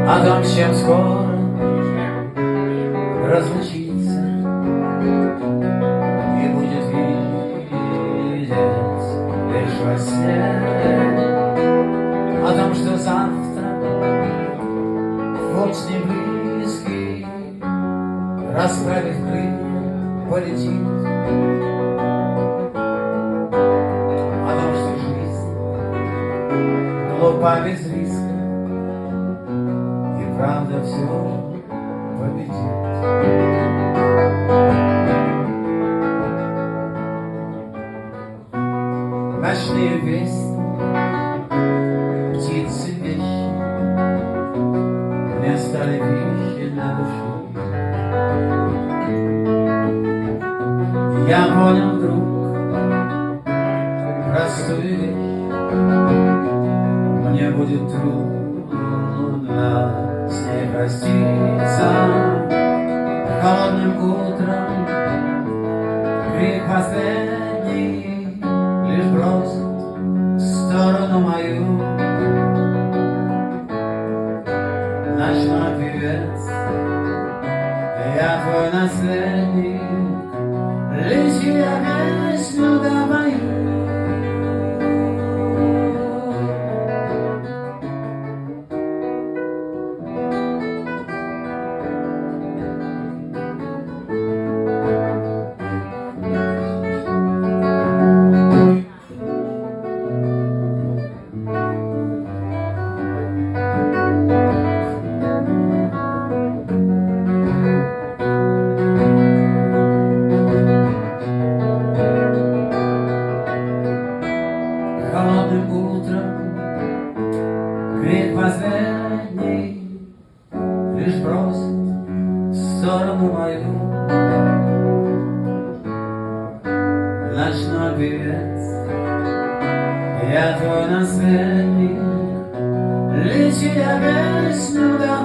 о том, с чем скоро разлучиться, и будет видеть лишь во сне, о том, что завтра путь не близкий, расправив крылья, полетит, о том, что жизнь глупа без риска, и правда все победит. Ночные песни, птицы вещи, мне стали пищей для души. Я понял вдруг простую вещь, мне будет трудно с ней проститься. Холодным утром крик последний лишь бросит в сторону мою. Ночной певец, я твой наследник, лишь я песню допою. Холодным утром крик последний лишь бросит в сторону мою. Ночной певец, я твой наследник, лишь я песню допою.